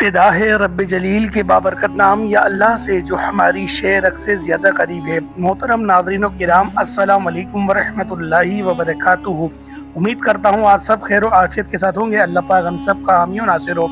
ابتدا ہے رب جلیل کے بابرکت نام یا اللہ سے جو ہماری شعر سے زیادہ قریب ہے۔ محترم ناظرین و کرام، السلام علیکم ورحمۃ اللہ وبرکاتہ۔ امید کرتا ہوں آپ سب خیر و عافیت کے ساتھ ہوں گے۔ اللہ پاک ہم سب کا حامی و ناصر ہو۔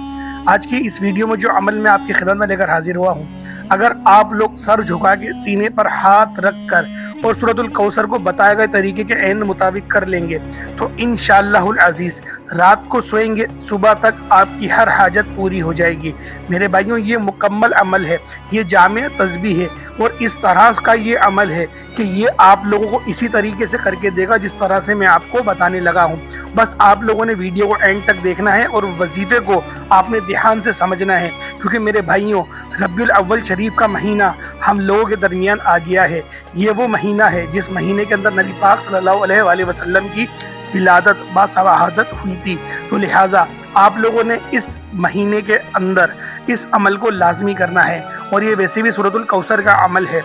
آج کی اس ویڈیو میں جو عمل میں آپ کی خدمت میں لے کر حاضر ہوا ہوں، اگر آپ لوگ سر جھکا کے سینے پر ہاتھ رکھ کر اور سورۃ الکوثر کو بتائے گئے طریقے کے عین مطابق کر لیں گے تو انشاءاللہ العزیز رات کو سوئیں گے، صبح تک آپ کی ہر حاجت پوری ہو جائے گی۔ میرے بھائیوں، یہ مکمل عمل ہے، یہ جامع تسبیح ہے، اور اس طرح کا یہ عمل ہے کہ یہ آپ لوگوں کو اسی طریقے سے کر کے دے گا جس طرح سے میں آپ کو بتانے لگا ہوں۔ بس آپ لوگوں نے ویڈیو کو اینڈ تک دیکھنا ہے اور وظیفے کو آپ نے دھیان سے سمجھنا ہے، کیونکہ میرے بھائیوں، ربیع الاول شریف کا مہینہ ہم لوگوں کے درمیان آ گیا ہے۔ یہ وہ مہینہ ہے جس مہینے کے اندر نبی پاک صلی اللہ علیہ وآلہ وسلم کی ولادت باصحابت ہوئی تھی۔ تو لہٰذا آپ لوگوں نے اس مہینے کے اندر اس عمل کو لازمی کرنا ہے، اور یہ ویسے بھی سورۃ الکوثر کا عمل ہے۔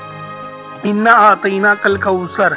اِنَّا أَعْطَيْنَاكَ الْكَوْثَرَ،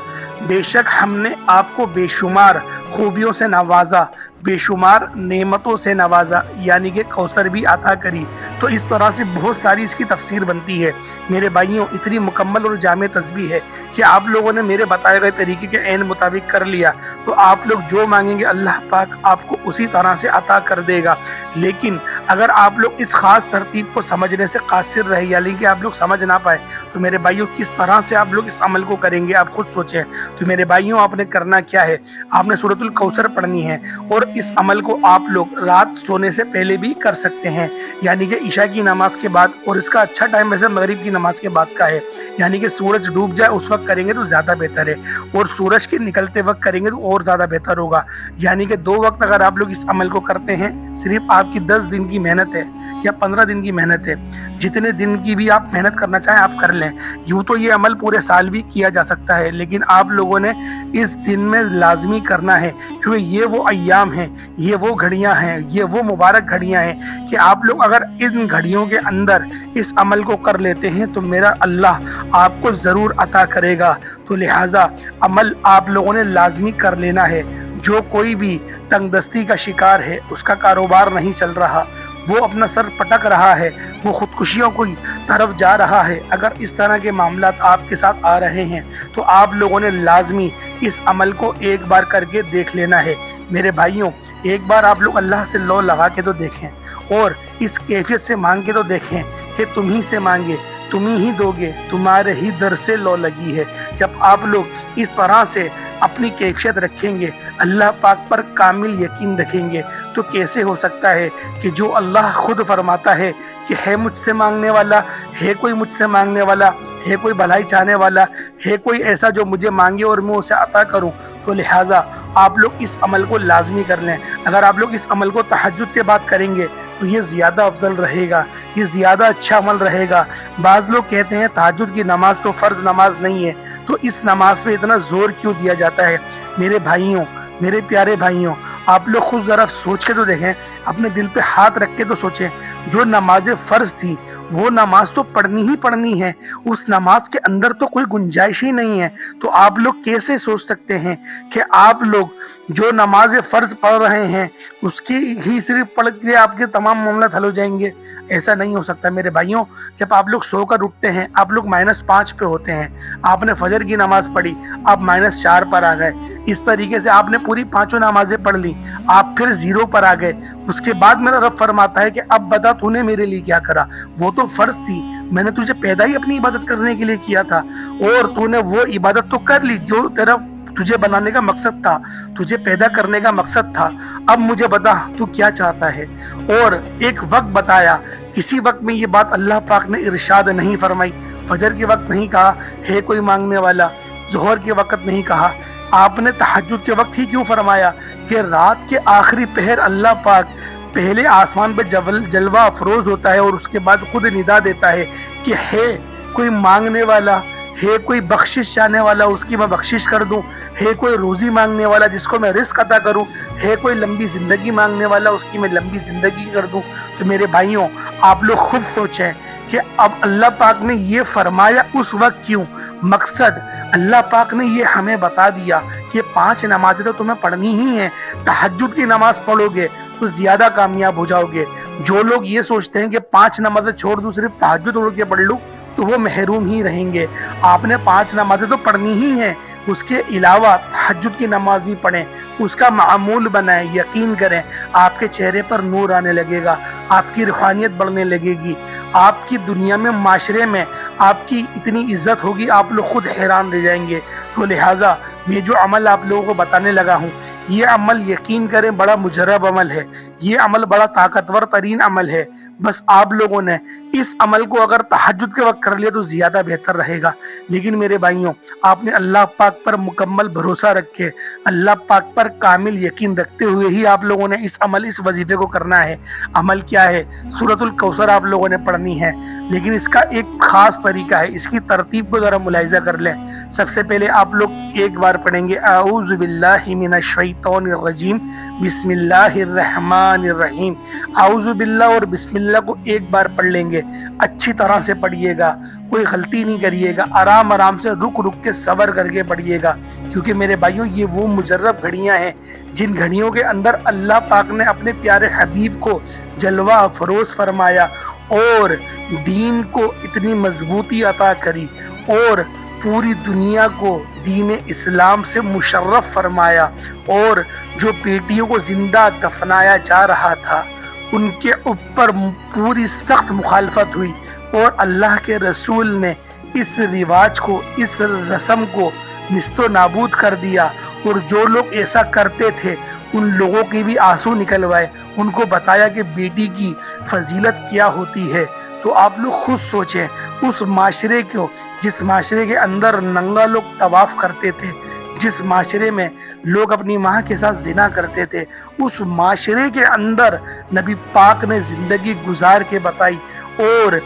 بے شک ہم نے آپ کو بے شمار خوبیوں سے نوازا، بے شمار نعمتوں سے نوازا، یعنی کہ کوثر بھی عطا کری۔ تو اس طرح سے بہت ساری اس کی تفسیر بنتی ہے۔ میرے بھائیوں، اتنی مکمل اور جامع تسبیح ہے کہ آپ لوگوں نے میرے بتائے گئے طریقے کے عین مطابق کر لیا تو آپ لوگ جو مانگیں گے اللہ پاک آپ کو اسی طرح سے عطا کر دے گا۔ لیکن اگر آپ لوگ اس خاص ترتیب کو سمجھنے سے قاصر رہے، یعنی کہ آپ لوگ سمجھ نہ پائے، تو میرے بھائیوں کس طرح سے آپ لوگ اس عمل کو کریں گے آپ خود سوچیں۔ تو میرے بھائیوں، آپ نے کرنا کیا ہے، آپ نے سورۃ الکوثر پڑھنی ہے، اور اس عمل کو آپ لوگ رات سونے سے پہلے بھی کر سکتے ہیں، یعنی کہ عشاء کی نماز کے بعد، اور اس کا اچھا ٹائم ویسے مغرب کی نماز کے بعد کا ہے، یعنی کہ سورج ڈوب جائے اس وقت کریں گے تو زیادہ بہتر ہے، اور سورج کے نکلتے وقت کریں گے تو اور زیادہ بہتر ہوگا۔ یعنی کہ 2 وقت اگر آپ لوگ اس عمل کو کرتے ہیں، صرف آپ کی 10 دن کی محنت ہے یا 15 دن کی محنت ہے، جتنے دن کی بھی آپ محنت کرنا چاہیں آپ کر لیں۔ یوں تو یہ عمل پورے سال بھی کیا جا سکتا ہے، لیکن آپ لوگوں نے اس دن میں لازمی کرنا ہے، کیونکہ یہ وہ ایام ہیں، یہ وہ گھڑیاں ہیں، یہ وہ مبارک گھڑیاں ہیں کہ آپ لوگ اگر ان گھڑیوں کے اندر اس عمل کو کر لیتے ہیں تو میرا اللہ آپ کو ضرور عطا کرے گا۔ تو لہٰذا عمل آپ لوگوں نے لازمی کر لینا ہے۔ جو کوئی بھی تنگ دستی کا شکار ہے، اس کا کاروبار نہیں چل رہا، وہ اپنا سر پٹک رہا ہے، وہ خودکشیوں کی طرف جا رہا ہے، اگر اس طرح کے معاملات آپ کے ساتھ آ رہے ہیں تو آپ لوگوں نے لازمی اس عمل کو ایک بار کر کے دیکھ لینا ہے۔ میرے بھائیوں، ایک بار آپ لوگ اللہ سے لو لگا کے تو دیکھیں، اور اس کیفیت سے مانگ کے تو دیکھیں کہ تم ہی سے مانگے تم ہی دو گے، تمہارے ہی در سے لو لگی ہے۔ جب آپ لوگ اس طرح سے اپنی کیفیت رکھیں گے، اللہ پاک پر کامل یقین رکھیں گے، تو کیسے ہو سکتا ہے کہ جو اللہ خود فرماتا ہے کہ ہے مجھ سے مانگنے والا، ہے کوئی مجھ سے مانگنے والا، ہے کوئی بھلائی چاہنے والا، ہے کوئی ایسا جو مجھے مانگے اور میں اسے عطا کروں۔ تو لہٰذا آپ لوگ اس عمل کو لازمی کر لیں۔ اگر آپ لوگ اس عمل کو تہجد کے بعد کریں گے تو یہ زیادہ افضل رہے گا، یہ زیادہ اچھا عمل رہے گا۔ بعض لوگ کہتے ہیں تہجد کی نماز تو فرض نماز نہیں ہے، تو اس نماز پہ اتنا زور کیوں دیا جاتا ہے؟ میرے بھائیوں، میرے پیارے بھائیوں، آپ لوگ خود ذرا سوچ کے تو دیکھیں، اپنے دل پہ ہاتھ رکھ کے تو سوچیں، جو نماز فرض تھی وہ نماز تو پڑھنی ہی پڑھنی ہے، اس نماز کے اندر تو کوئی گنجائش ہی نہیں ہے۔ تو آپ لوگ کیسے سوچ سکتے ہیں کہ آپ لوگ جو نماز فرض پڑھ رہے ہیں اس کی ہی صرف پڑھ کے آپ کے تمام معاملات حل ہو جائیں گے؟ ایسا نہیں ہو سکتا میرے بھائیوں۔ جب آپ لوگ سو کر اٹھتے ہیں، آپ لوگ -5 پہ ہوتے ہیں، آپ نے فجر کی نماز پڑھی، آپ -4 پر آ گئے، اس طریقے سے آپ نے پوری 5 نمازیں پڑھ لی، آپ پھر 0 پر آ گئے۔ اس کے بعد میرا رب فرماتا ہے کہ اب بتا تو نے میرے لیے کیا کرا، وہ تو فرض تھی، میں نے تجھے پیدا ہی اپنی عبادت کرنے کے لیے کیا تھا، اور تو نے وہ عبادت تو کر لی جو تیرا تجھے بنانے کا مقصد تھا، تجھے پیدا کرنے کا مقصد تھا، اب مجھے بتا تو کیا چاہتا ہے۔ اور ایک وقت بتایا، کسی وقت میں یہ بات اللہ پاک نے ارشاد نہیں فرمائی، فجر کے وقت نہیں کہا ہے کوئی مانگنے والا، ظہر کے وقت نہیں کہا، آپ نے تہجد کے وقت ہی کیوں فرمایا کہ رات کے آخری پہر اللہ پاک پہلے آسمان پہ جلوہ افروز ہوتا ہے اور اس کے بعد خود ندا دیتا ہے کہ ہے کوئی مانگنے والا، ہے کوئی بخشش چاہنے والا، اس کی میں بخشش کر دوں، ہے کوئی روزی مانگنے والا جس کو میں رزق عطا کروں، ہے کوئی لمبی زندگی مانگنے والا اس کی میں لمبی زندگی کر دوں۔ تو میرے بھائیوں، آپ لوگ خود سوچیں کہ اب اللہ پاک نے یہ فرمایا اس وقت کیوں؟ مقصد اللہ پاک نے یہ ہمیں بتا دیا کہ 5 نمازیں تو تمہیں پڑھنی ہی ہیں، تہجد کی نماز پڑھو گے تو زیادہ کامیاب ہو جاؤ گے، جو لوگ یہ سوچتے ہیں کہ 5 نمازیں چھوڑ دوں صرف تہجد اڑ کے پڑھ لوں تو وہ محروم ہی رہیں گے۔ آپ نے 5 نمازیں تو پڑھنی ہی ہیں، اس کے علاوہ تہجد کی نماز بھی پڑھیں، اس کا معمول بنائیں، یقین کریں آپ کے چہرے پر نور آنے لگے گا، آپ کی روحانیت بڑھنے لگے گی، آپ کی دنیا میں معاشرے میں آپ کی اتنی عزت ہوگی آپ لوگ خود حیران رہ جائیں گے۔ تو لہٰذا میں جو عمل آپ لوگوں کو بتانے لگا ہوں یہ عمل یقین کریں بڑا مجرب عمل ہے، یہ عمل بڑا طاقتور ترین عمل ہے۔ بس آپ لوگوں نے اس عمل کو اگر تہجد کے وقت کر لیا تو زیادہ بہتر رہے گا۔ لیکن میرے بھائیوں آپ نے اللہ پاک پر مکمل بھروسہ رکھے، اللہ پاک پر کامل یقین رکھتے ہوئے ہی آپ لوگوں نے اس وظیفے کو کرنا ہے۔ عمل کیا ہے؟ سورۃ الکوثر آپ لوگوں نے پڑھنی ہے، لیکن اس کا ایک خاص طریقہ ہے، اس کی ترتیب کو ذرا ملاحظہ کر لیں۔ سب سے پہلے آپ لوگ ایک بار پڑھیں گے اعوذ باللہ من الشیطان الرجیم بسم اللہ الرحمن الرحیم۔ اعوذ باللہ اور بسم اللہ کو ایک بار پڑھ لیں گے، اچھی طرح سے پڑھیے گا، کوئی غلطی نہیں کریے گا، آرام آرام سے رک رک کے صبر کر کے پڑھیے گا، کیونکہ میرے بھائیوں یہ وہ مجرب گھڑیاں ہیں جن گھڑیوں کے اندر اللہ پاک نے اپنے پیارے حبیب کو جلوہ افروز فرمایا اور دین کو اتنی مضبوطی عطا کری اور پوری دنیا کو دین اسلام سے مشرف فرمایا، اور جو بیٹیوں کو زندہ دفنایا جا رہا تھا ان کے اوپر پوری سخت مخالفت ہوئی، اور اللہ کے رسول نے اس رواج کو، اس رسم کو نیست و نابود کر دیا، اور جو لوگ ایسا کرتے تھے ان لوگوں کی بھی آنسو نکلوائے، ان کو بتایا کہ بیٹی کی فضیلت کیا ہوتی ہے۔ تو آپ لوگ خود سوچیں اس معاشرے کو، جس معاشرے کے اندر ننگا لوگ طواف کرتے تھے، جس معاشرے میں لوگ اپنی ماں کے ساتھ زنا کرتے تھے، اس معاشرے کے اندر نبی پاک نے زندگی گزار کے بتائی اور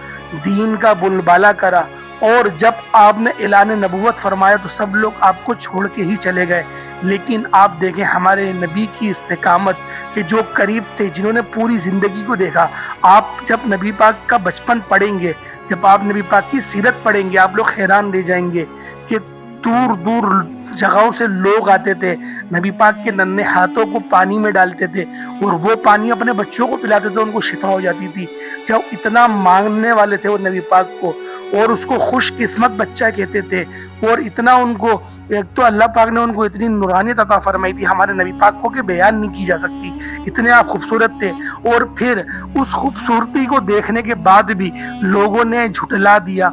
دین کا بلبالا کرا، اور جب آپ نے اعلان نبوت فرمایا تو سب لوگ آپ کو چھوڑ کے ہی چلے گئے۔ لیکن آپ دیکھیں ہمارے نبی کی استقامت کہ جو قریب تھے، جنہوں نے پوری زندگی کو دیکھا۔ آپ جب نبی پاک کا بچپن پڑھیں گے، جب آپ نبی پاک کی سیرت پڑھیں گے، آپ لوگ حیران رہ جائیں گے کہ دور دور جگہوں سے لوگ آتے تھے، نبی پاک کے ننھے ہاتھوں کو پانی میں ڈالتے تھے اور وہ پانی اپنے بچوں کو پلاتے تھے، ان کو شفا ہو جاتی تھی۔ جب اتنا مانگنے والے تھے وہ نبی پاک کو، اور اس کو خوش قسمت بچہ کہتے تھے، اور اتنا ان کو، ایک تو اللہ پاک نے ان کو اتنی نورانیت عطا فرمائی تھی ہمارے نبی پاک کو کہ بیان نہیں کی جا سکتی، اتنے آپ خوبصورت تھے۔ اور پھر اس خوبصورتی کو دیکھنے کے بعد بھی لوگوں نے جھٹلا دیا،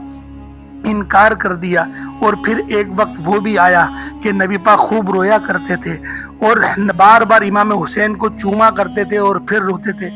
انکار کر دیا، اور پھر ایک وقت وہ بھی آیا کہ نبی پاک خوب رویا کرتے تھے اور بار بار امام حسین کو چوما کرتے تھے اور پھر روتے تھے،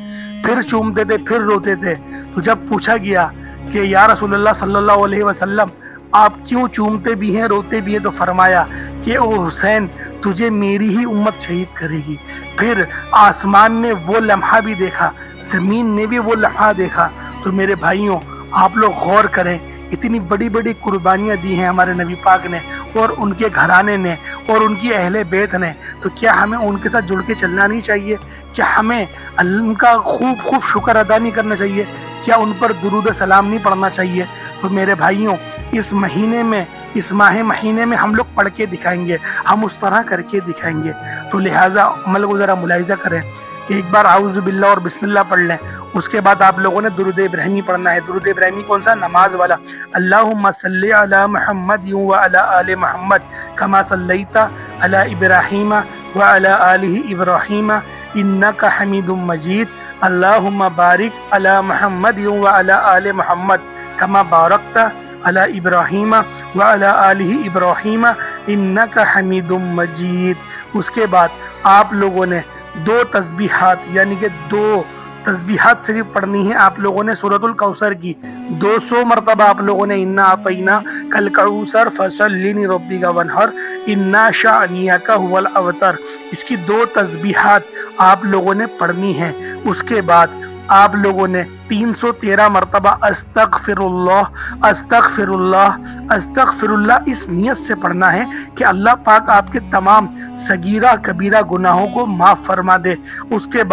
پھر چومتے تھے، پھر روتے تھے۔ تو جب پوچھا گیا کہ یا رسول اللہ صلی اللہ علیہ وسلم آپ کیوں چومتے بھی ہیں روتے بھی ہیں، تو فرمایا کہ او حسین تجھے میری ہی امت شہید کرے گی۔ پھر آسمان نے وہ لمحہ بھی دیکھا، زمین نے بھی وہ لمحہ دیکھا۔ تو میرے بھائیوں آپ لوگ غور کریں، اتنی بڑی بڑی قربانیاں دی ہیں ہمارے نبی پاک نے اور ان کے گھرانے نے اور ان کی اہل بیت نے، تو کیا ہمیں ان کے ساتھ جڑ کے چلنا نہیں چاہیے؟ کیا ہمیں ان کا خوب خوب شکر ادا نہیں کرنا چاہیے؟ کیا ان پر درود و سلام نہیں پڑھنا چاہیے؟ تو میرے بھائیوں اس مہینے میں، اس مہینے میں ہم لوگ پڑھ کے دکھائیں گے، ہم اس طرح کر کے دکھائیں گے۔ تو لہٰذا عمل کو ذرا ملاحظہ کریں، ایک بار اعوذ باللہ اور بسم اللہ پڑھ لیں، اس کے بعد آپ لوگوں نے درود ابراہیمی پڑھنا ہے۔ درود ابراہیمی کون سا؟ نماز والا، اللہم صلی علی محمد وعلی آل محمد کما صلیت علی ابراہیم وعلی آل ابراہیم انک حمید مجید، اللہم بارک علی محمد وعلی آل محمد کما بارکت علی ابراہیم وعلی آل ابراہیم انک حمید مجید۔ اس کے بعد آپ لوگوں نے 2 تسبیحات، یعنی کہ 2 تسبیحات صرف پڑھنی ہے آپ لوگوں نے سورۃ الکوثر کی 200 مرتبہ آپ لوگوں نے انا اعطیناک الکوثر فصلی لربک وانحر انا شانئک هو الابتر، اس کی 2 تسبیحات آپ لوگوں نے پڑھنی ہے۔ اس کے بعد آپ لوگوں نے 313 مرتبہ استغفر اللہ استغفر اللہ استغفر اللہ اس نیت سے پڑھنا ہے کہ اللہ پاک آپ کے تمام صغیرہ کبیرہ گناہوں کو معاف فرما دے۔ اس کے